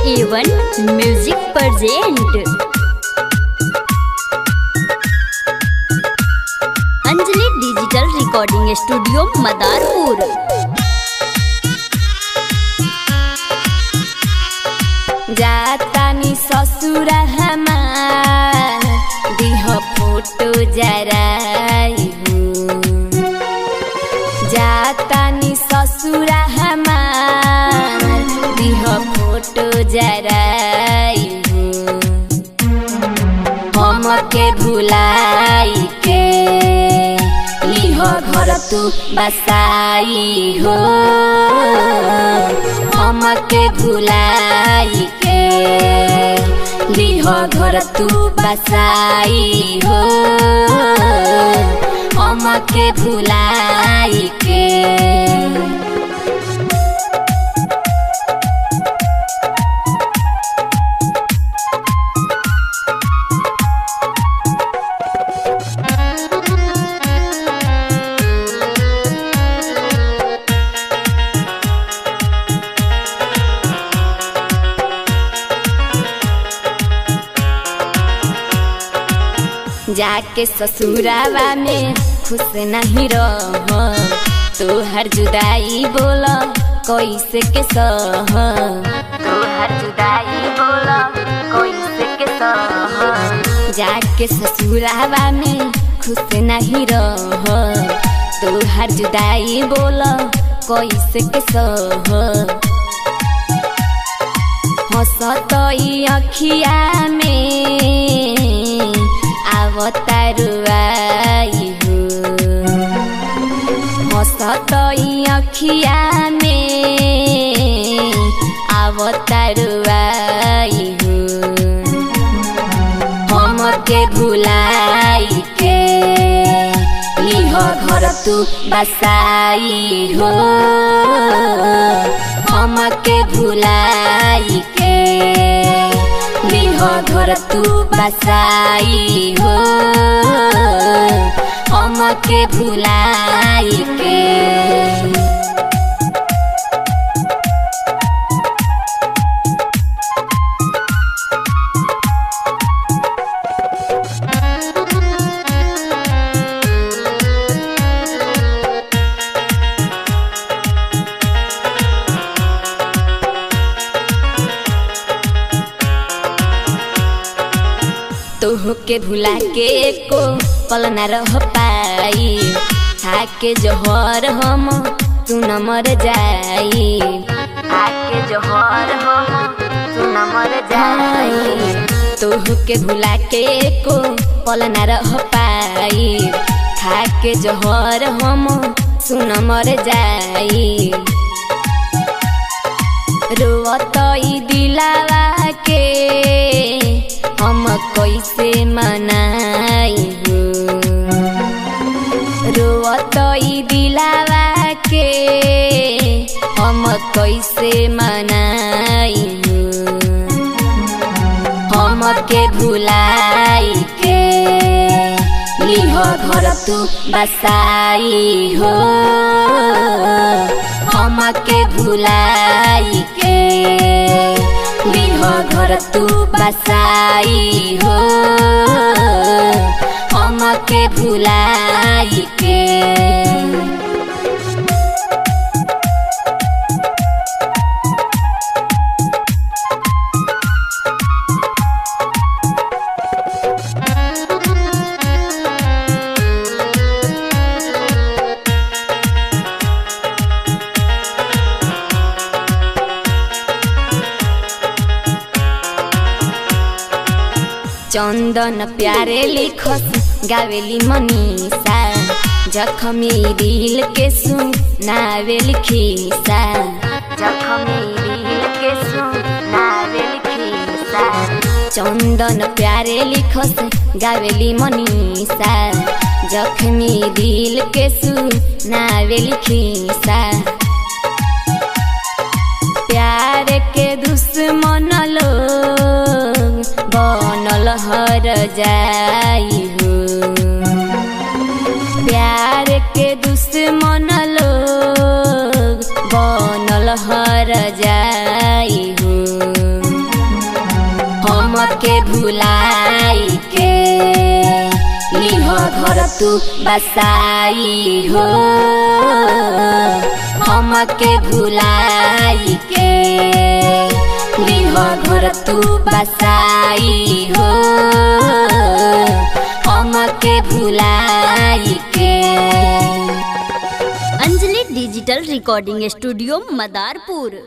A1 music present Anjali digital recording studio Madarpur. जातानी ससुर हमार दिह फोटो जराई जातानी ससुर हमार दिह फोटो जराई हमके भुलाई के लिह घर तू बसाई हो हमके भुलाई के लिह घर तू बसाई हो हमके भुलाई के जाके ससुरावा में खुश नहीं रह तोहर जुदाई बोल कैसे के सह तोहर जुदाई बोल कैसे के सह जाके ससुरावा में खुश नहीं रह तोहर जुदाई बोल कैसे के सह हंसतई अखिया में आवतारुआई हो हंसतई अखिया में आवतारुआई हो हमके भुलाई के लिह घर तू बसाई हो हमके भुलाई के लिह घर तू बसाई हो हमके भुलाई के तोहके भुला के को पल न रह पाई खाके जोहर हम तू न मर जाई खाके जोहर हम तू न मर जाई तोहके भुला के को पल न रह पाई खाके जोहर हम तू न मर जाई रोवतई दिलावा के हम कैसे मनाई हो रोवतई दिलावा के हम कैसे मनाई हो हमके भुलाई के लिह घर तू बसाई हो हमके भुलाई के लिह घर तू बसाई हो हमके भुलाई के चंदन प्यारे लिखस गावेली मनीषा जखमी दिल के सुनावेली खीसा जखमी दिल के सुनावेली खीसा चंदन प्यारे लिखस गावेली मनीषा जखमी दिल के सुनावेली खीसा प्यार के दुश्मन लोग बनल हर जाई हो प्यार के दुश्मन लोग बनल हर जाई हो हमके भुलाई के लिह घर तू बसाई हो, हमके भुलाई के लिह घर तू बसाई हो, हमके भुलाई के। Anjali digital recording studio Madarpur.